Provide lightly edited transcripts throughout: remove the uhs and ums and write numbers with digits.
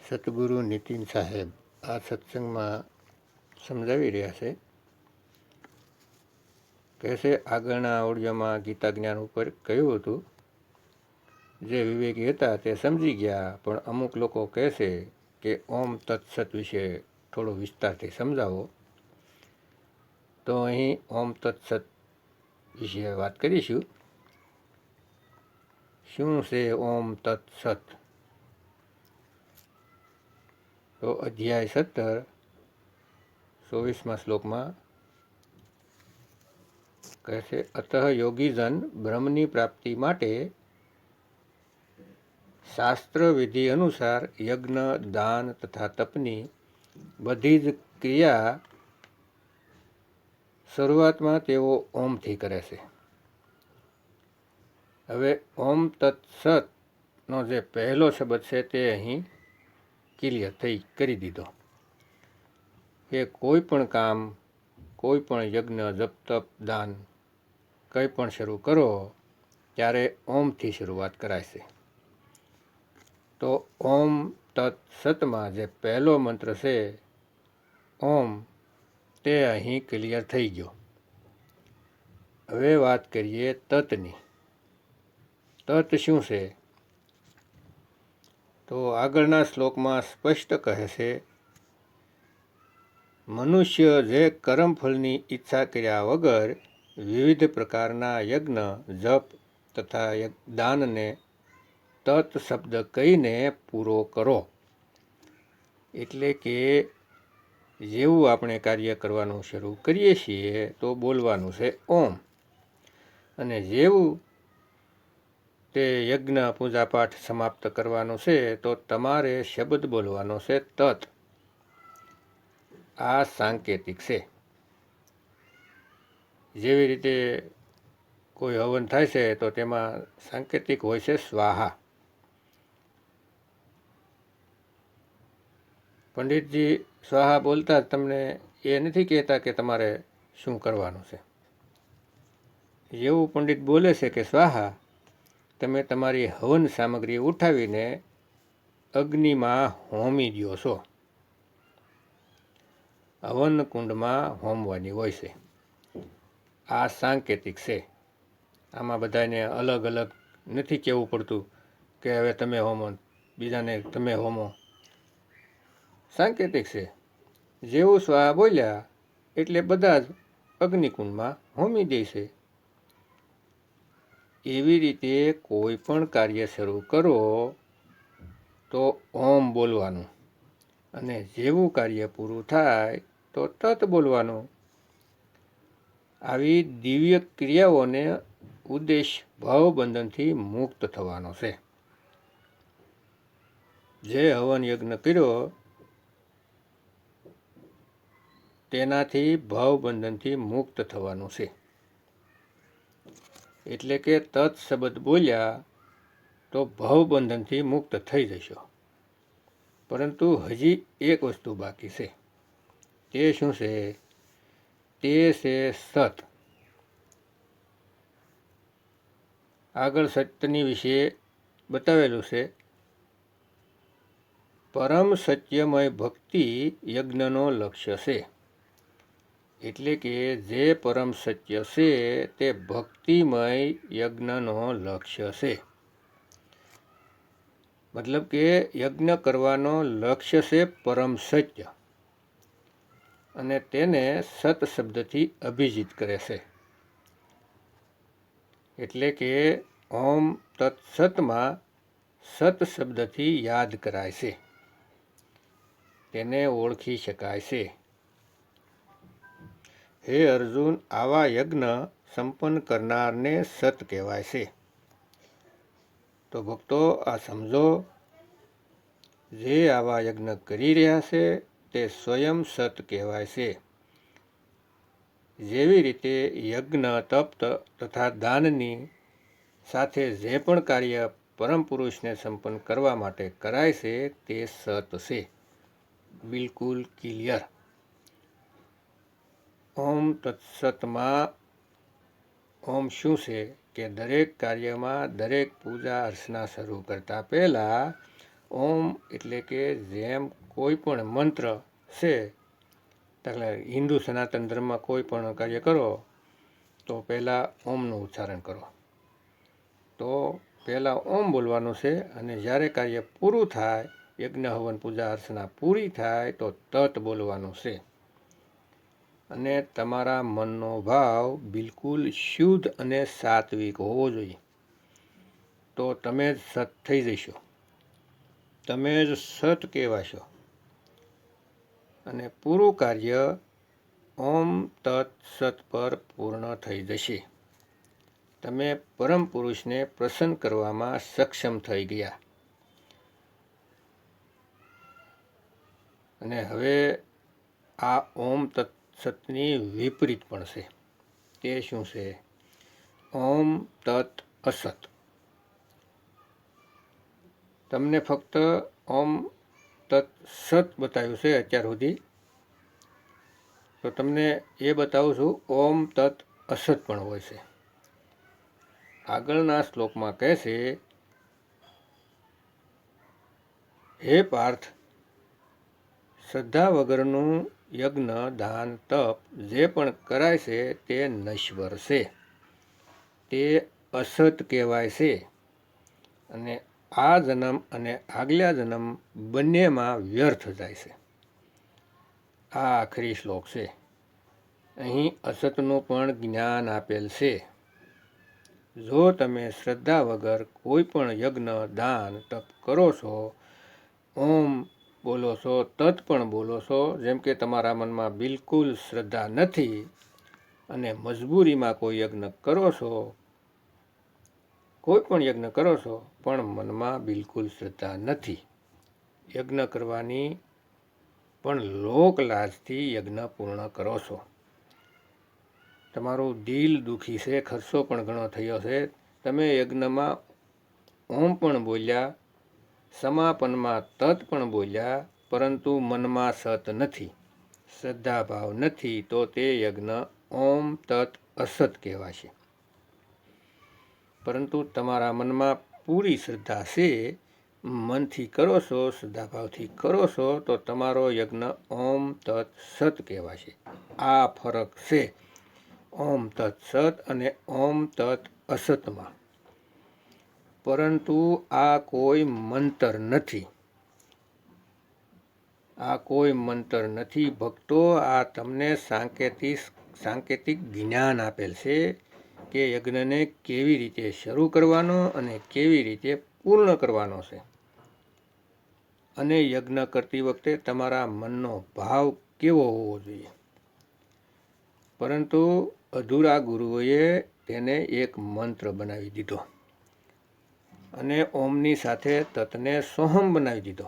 સતગુરુ નીતિન સાહેબ આ સત્સંગમાં સમજાવી રહ્યા છે. કહેશે આગળના ઓડિયોમાં ગીતા જ્ઞાન ઉપર કહ્યું હતું, જે વિવેકી હતા તે સમજી ગયા, પણ અમુક લોકો કહેશે કે ઓમ તત્સત વિશે થોડો વિસ્તારથી સમજાવો. તો અહીં ઓમ તત્સત વિશે વાત કરીશું. શું છે ઓમ તત્સત? તો અધ્યાય 17 24મા શ્લોકમાં કહે છે, અતઃ યોગીજન બ્રહ્મની પ્રાપ્તિ માટે શાસ્ત્ર વિધિ અનુસાર યજ્ઞ, દાન તથા તપની બધી જ ક્રિયા શરૂઆતમાં તેઓ ઓમથી કરે છે. હવે ઓમ તત્સતનો જે પહેલો શબ્દ છે તે અહીં ક્લિયર કરી દીધો કે કોઈ પણ કામ, કોઈ પણ યજ્ઞ, જપ, તપ, દાન કંઈ પણ શરૂ કરો ત્યારે ઓમથી શરૂઆત કરાય છે. તો ઓમ તત્સતમાં જે પહેલો મંત્ર છે ઓમ, તે અહીં ક્લિયર થઈ ગયો. હવે વાત કરીએ તતની. તત શું છે? તો આગળના શ્લોકમાં સ્પષ્ટ કહે છે, મનુષ્ય જે કર્મફળની ઈચ્છા કર્યા વગર વિવિધ પ્રકારના યજ્ઞ, જપ તથા દાનને તત શબ્દ કહીને પૂરો કરો. એટલે કે જેવું આપણે કાર્ય કરવાનું શરૂ કરીએ છીએ તો બોલવાનું છે ઓમ, અને જેવું તે યજ્ઞ, પૂજાપાઠ સમાપ્ત કરવાનું છે તો તમારે શબ્દ બોલવાનો છે તત. આ સાંકેતિક છે. જેવી રીતે કોઈ હવન થાય છે તો તેમાં સાંકેતિક હોય છે સ્વાહા. પંડિતજી સ્વાહા બોલતા તમને એ નથી કહેતા કે તમારે શું કરવાનું છે. એવું પંડિત બોલે છે કે સ્વાહા, તમે તમારી હવન સામગ્રી ઉઠાવીને અગ્નિમાં હોમી દો છો. હવન કુંડમાં હોમવાની હોય છે. આ સાંકેતિક છે. આમાં બધાને અલગ અલગ નથી કહેવું પડતું કે હવે તમે હોમો, બીજાને તમે હોમો. સાંકેતિક છે. જેવું સ્વાહા બોલ્યા એટલે બધા જ અગ્નિકુંડમાં હોમી દે છે. એવી રીતે કોઈ પણ કાર્ય શરૂ કરો તો ઓમ બોલવાનું, અને જેવું કાર્ય પૂરું થાય તો તત બોલવાનું. આવી દિવ્ય ક્રિયાઓને ઉદ્દેશ ભાવબંધનથી મુક્ત થવાનો છે. જે હવન યજ્ઞ કર્યો તેનાથી ભાવબંધનથી મુક્ત થવાનું છે. એટલે કે તત શબ્દ બોલ્યા તો ભાવબંધનથી મુક્ત થઈ જશો. પરંતુ હજી એક વસ્તુ બાકી છે. તે શું છે? તે છે સત. આગળ સત્યની વિશે બતાવેલું છે. પરમ સત્યમય ભક્તિ યજ્ઞનો લક્ષ્ય છે. એટલે કે જે પરમ સત્ય છે તે ભક્તિમય યજ્ઞનો લક્ષ્ય છે. મતલબ કે યજ્ઞ કરવાનો લક્ષ્ય છે પરમ સત્ય, અને તેને સત શબ્દથી અભિજીત કરે છે. એટલે કે ઓમ તત્સતમાં સત શબ્દથી યાદ કરાય છે, તેને ઓળખી શકાય છે. હે અર્જુન, આવા યજ્ઞ સંપન્ન કરનારને સત કહેવાય છે. તો ભક્તો આ સમજો, જે આવા યજ્ઞ કરી રહ્યા છે તે સ્વયં સત કહેવાય છે. જેવી રીતે યજ્ઞ, તપ તથા દાનની સાથે જે પણ કાર્ય પરમ પુરુષને સંપન્ન કરવા માટે કરાય છે તે સત છે. બિલકુલ ક્લિયર. ઓમ તત્સતમાં ઓમ શું છે કે દરેક કાર્યમાં, દરેક પૂજા અર્ચના શરૂ કરતાં પહેલાં ઓમ એટલે કે જેમ કોઈ પણ મંત્ર છે, એટલે હિન્દુ સનાતન ધર્મમાં કોઈ પણ કાર્ય કરો તો પહેલાં ઓમનું ઉચ્ચારણ કરો. તો પહેલાં ઓમ બોલવાનું છે, અને જ્યારે કાર્ય પૂરું થાય, યજ્ઞ હવન પૂજા અર્ચના પૂરી થાય તો તત બોલવાનું છે. અને તમારા મનનો ભાવ બિલકુલ શુદ્ધ અને સાત્વિક હોવો જોઈએ. તો તમે જ સત થઈ જશો, તમે જ સત કહેવાશો. અને પૂરું કાર્ય ઓમ તત સત પર પૂર્ણ થઈ જશે. તમે પરમ પુરુષને પ્રસન્ન કરવામાં સક્ષમ થઈ ગયા. અને હવે આ ઓમ તત સતની વિપરીત પણ છે. તે શું છે? ઓમ તત અસત. તમને ફક્ત ઓમ તત સત બતાવ્યું છે અત્યાર સુધી, તો તમને એ બતાવું છું ઓમ તત અસત પણ હોય છે. આગળના શ્લોકમાં કહે છે, હે પાર્થ, શ્રદ્ધા વગરનું યજ્ઞ દાન તપ જે પણ કરાય છે તે નશ્વર છે, તે અસત કહેવાય છે. અને આ જન્મ અને આગલા જન્મ બંનેમાં વ્યર્થ જાય છે. આ આખરી શ્લોક છે. અહીં અસતનું પણ જ્ઞાન આપેલ છે. જો તમે શ્રદ્ધા વગર કોઈ પણ યજ્ઞ દાન તપ કરો છો, ઓમ બોલો છો, તત પણ બોલો છો, જેમ કે તમારા મનમાં બિલકુલ શ્રદ્ધા નથી, અને મજબૂરીમાં કોઈ યજ્ઞ કરો છો, કોઈ પણ યજ્ઞ કરો છો પણ મનમાં બિલકુલ શ્રદ્ધા નથી, યજ્ઞ કરવાની પણ લોક લાજથી યજ્ઞ પૂર્ણ કરો છો. તમારું દિલ દુઃખી છે, ખર્ચો પણ ઘણો થયો છે, તમે યજ્ઞમાં ઓમ પણ બોલ્યા, સમાપનમાં તત પણ બોલ્યા, પરંતુ મનમાં સત નથી, શ્રદ્ધાભાવ નથી, તો તે યજ્ઞ ઓમ તત અસત કહેવાશે. પરંતુ તમારા મનમાં પૂરી શ્રદ્ધા છે, મનથી કરો છો, શ્રદ્ધાભાવથી કરો છો, તો તમારો યજ્ઞ ઓમ તત સત કહેવાશે. આ ફરક છે ઓમ તત સત અને ઓમ તત અસતમાં. પરંતુ આ કોઈ મંતર નથી, આ કોઈ મંતર નથી ભક્તો. આ તમને સાંકેતિક જ્ઞાન આપેલ છે કે યજ્ઞને કેવી રીતે શરૂ કરવાનો અને કેવી રીતે પૂર્ણ કરવાનો છે. અને યજ્ઞ કરતી વખતે તમારા મનનો ભાવ કેવો હોવો જોઈએ. પરંતુ અધૂરા ગુરુઓએ તેને એક મંત્ર બનાવી દીધો, અને ઓમની સાથે તતને સોહમ બનાવી દીધો.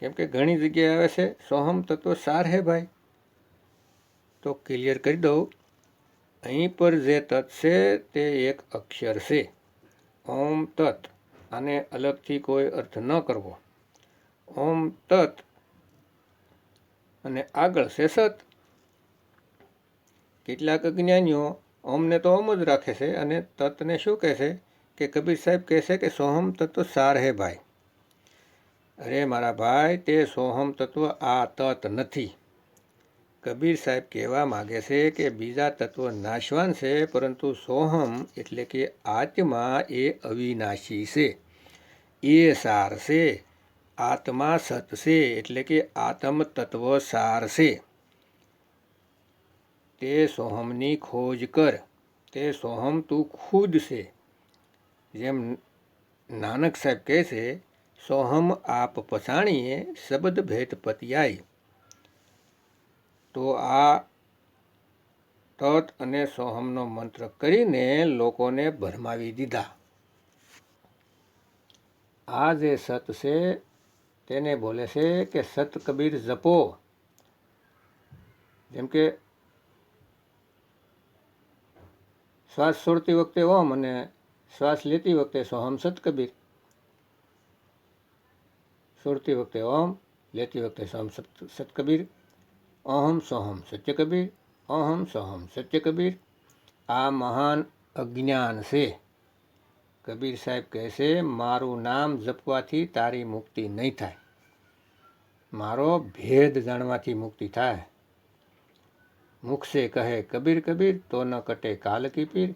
કેમ કે ઘણી જગ્યાએ આવે છે સોહમ તત્વ સાર હે ભાઈ. તો ક્લિયર કરી દઉં, અહીં પર જે તત છે તે એક અક્ષર છે, ઓમ તત. આને અલગથી કોઈ અર્થ ન કરવો. ઓમ તત અને આગળ છે સત. કેટલાક અજ્ઞાનીઓ ઓમને તો ઓમ જ રાખે છે અને તતને શું કહે છે કે કબીર સાહેબ કહે છે કે સોહમ તત્વ સાર હે ભાઈ. અરે મારા ભાઈ, તે સોહમ તત્વ આ તત નથી. કબીર સાહેબ કહેવા માગે છે કે બીજા તત્વ નાશવાન છે, પરંતુ સોહમ એટલે કે આત્મા એ અવિનાશી છે, એ સાર છે. આત્મા સત છે, એટલે કે આત્મ તત્વ સાર છે. તે સોહમની ખોજ કર, તે સોહમ તું ખુદ છે. જેમ નાનક સાહેબ કહે છે, સોહમ આપ પછાણીએ શબ્દ ભેદ પતિયાય. તો આ તત અને સોહમનો મંત્ર કરીને લોકોને ભરમાવી દીધા. આ જે સત છે તેને બોલે છે કે સત કબીર જપો. જેમ કે શ્વાસ છોડતી વખતે ઓમ અને શ્વાસ લેતી વખતે સોહમ સત કબીર. છોડતી વખતે ઓમ, લેતી વખતે સોહમ સત કબીર. અહમ સોહમ સત્ય કબીર, અહમ સોહમ સત્ય કબીર. આ મહાન અજ્ઞાન છે. કબીર સાહેબ કહેશે, મારું નામ જપવાથી તારી મુક્તિ નહીં થાય, મારો ભેદ જાણવાથી મુક્તિ થાય. મુખ से कहे कबीर कबीर तो न कटे काल की पीर,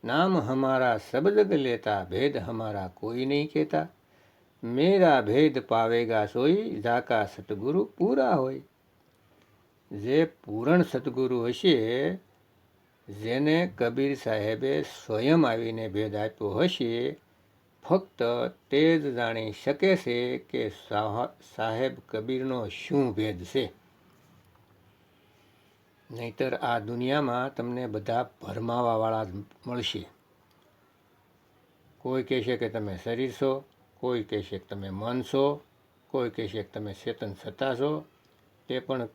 नाम हमारा सब जग लेता, भेद हमारा कोई नहीं कहता, मेरा भेद पावेगा सोई, जाका सतगुरु पूरा હોય. જે પૂરણ સદગુરુ હશે, જેને કબીર સાહેબે સ્વયં આવીને ભેદ આપ્યો હશે, ફક્ત તે જ જાણી શકે છે કે સાહેબ કબીરનો શું ભેદ છે. નહીતર આ દુનિયામાં તમને બધા ભરમાવાવાળા જ મળશે. કોઈ કહેશે કે તમે શરીર છો, કોઈ કહેશે કે તમે મન છો, કોઈ કહેશે કે તમે ચેતન સત્તા છો. તે પણ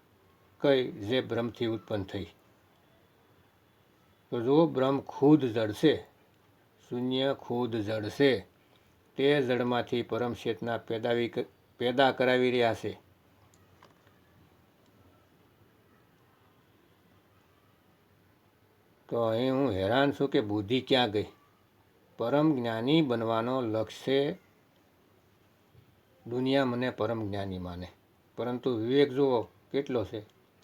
કઈ જે બ્રહ્મથી ઉત્પન્ન થઈ. તો જો બ્રહ્મ ખુદ જળ છે, શૂન્ય ખુદ જળ છે, તે જળમાંથી પરમ ચેતના પેદા કરાવી રહ્યા છે. તો અહીં હું હેરાન છું કે બુદ્ધિ ક્યાં ગઈ. પરમ જ્ઞાની બનવાનો લક્ષ્ય છે. દુનિયા મને પરમ જ્ઞાની માને, પરંતુ વિવેક જુઓ કેટલો છે.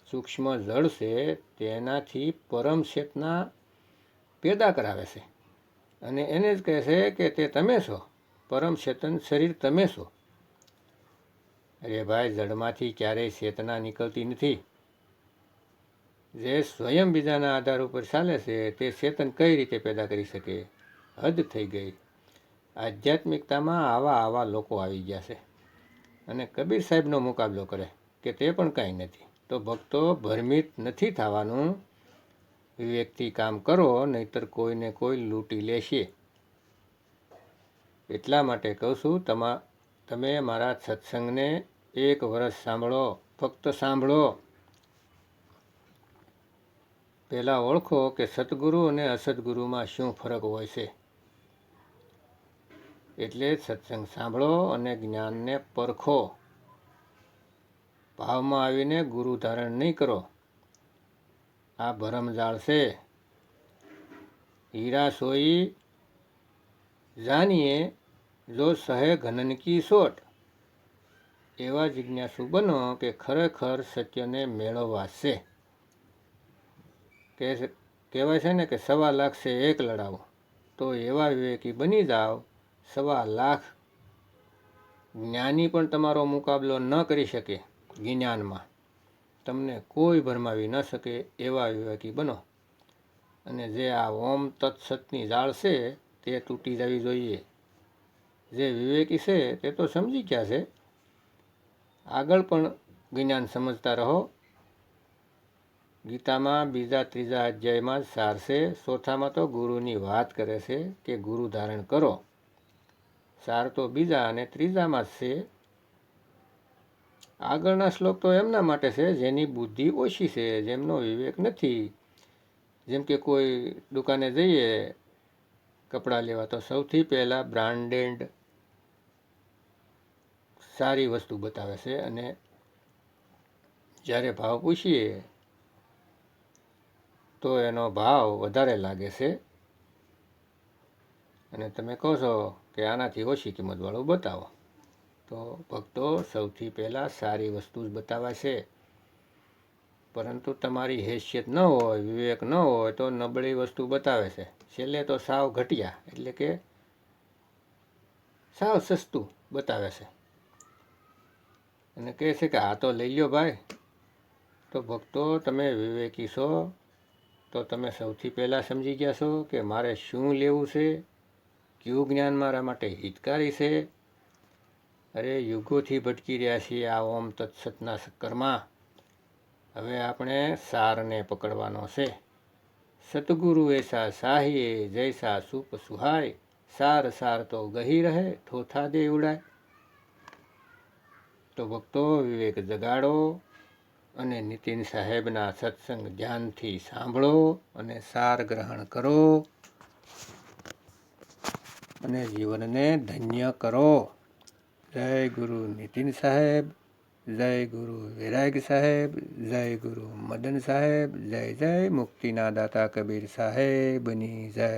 સૂક્ષ્મ જળ છે, તેનાથી પરમ ચેતના પેદા કરાવે છે અને એને જ કહે છે કે તે તમે છો, પરમ ચેતન શરીર તમે છો. અરે ભાઈ, જળમાંથી ક્યારેય ચેતના નીકળતી નથી. જે સ્વયં બીજાના આધાર ઉપર ચાલે છે, તે ચેતન કઈ રીતે પેદા કરી શકે? હદ થઈ ગઈ. આધ્યાત્મિકતામાં આવા લોકો આવી ગયા છે અને કબીર સાહેબનો મુકાબલો કરે કે તે પણ કાંઈ નથી. તો ભક્તો, ભ્રમિત નથી થવાનું. વિવેકથી કામ કરો, નહીતર કોઈને કોઈ લૂંટી લેશે. એટલા માટે કહું છું, તમે મારા સત્સંગને 1 વર્ષ સાંભળો, ફક્ત સાંભળો. પહેલાં ઓળખો કે સદગુરુ અને અસદગુરુમાં શું ફરક હોય છે. એટલે સત્સંગ સાંભળો અને જ્ઞાનને પરખો. ભાવમાં આવીને ગુરુ ધારણ નહીં કરો. આ ભરમજાળ છે. હીરા સોઈ જાનીએ જો સહે ઘનન કી સોટ. એવા જિજ્ઞાસુ બનો કે ખરેખર સત્યને મેળવવા છે. કહેવાય છે ને કે 1.25 લાખ છે 1 લડાવો. તો એવા વિવેકી બની જાઓ, 1.25 લાખ જ્ઞાની પણ તમારો મુકાબલો ન કરી શકે. જ્ઞાનમાં તમને કોઈ ભરમાવી ન શકે એવા વિવેકી બનો. અને જે આ ઓમ તત્સતની જાળ છે, તે તૂટી જવી જોઈએ. જે વિવેકી છે તે તો સમજી ગયા છે. આગળ પણ જ્ઞાન સમજતા રહો. ગીતામાં 2-3 અધ્યાયમાં જ સાર છે. 4થામાં તો ગુરુની વાત કરે છે કે ગુરુ ધારણ કરો. સાર તો 2 અને 3માં જ છે. આગળના શ્લોક તો એમના માટે છે જેની બુદ્ધિ ઓછી છે, જેમનો વિવેક નથી. જેમ કે કોઈ દુકાને જઈએ કપડાં લેવા, તો સૌથી પહેલાં બ્રાન્ડેડ સારી વસ્તુ બતાવે છે અને જ્યારે ભાવ પૂછીએ તો એનો ભાવ વધારે લાગે છે અને તમે કહો છો કે આનાથી ઓછી કિંમતવાળું બતાવો. તો ભક્તો, સૌથી પહેલાં સારી વસ્તુ જ બતાવે છે. પરંતુ તમારી હેસિયત ન હોય, વિવેક ન હોય તો નબળી વસ્તુ બતાવે છે. છેલ્લે તો સાવ ઘટિયા, એટલે કે સાવ સસ્તું બતાવે છે અને કહે છે કે આ તો લઈ લ્યો ભાઈ. તો ભક્તો, તમે વિવેકી છો તો તમે સૌથી પહેલાં સમજી ગયા છો કે મારે શું લેવું છે, કયું જ્ઞાન મારા માટે હિતકારી છે. અરે, યુગોથી ભટકી રહ્યા છીએ આ ઓમ તત્સતના ચક્કરમાં. હવે આપણે સારને પકડવાનો છે. સતગુરુ એસા સાહીએ, જૈસા સુપ સુહાય, સાર સાર તો ગહી રહે, થોથા દે ઉડાય. તો ભક્તો, વિવેક જગાડો અને નીતિન સાહેબના સત્સંગ ધ્યાનથી સાંભળો અને સાર ગ્રહણ કરો અને જીવનને ધન્ય કરો. જય ગુરુ નીતિન સાહેબ, જય ગુરુ વૈરાગ સાહેબ, જય ગુરુ મદન સાહેબ, જય જય મુક્તિના દાતા કબીર સાહેબની જય.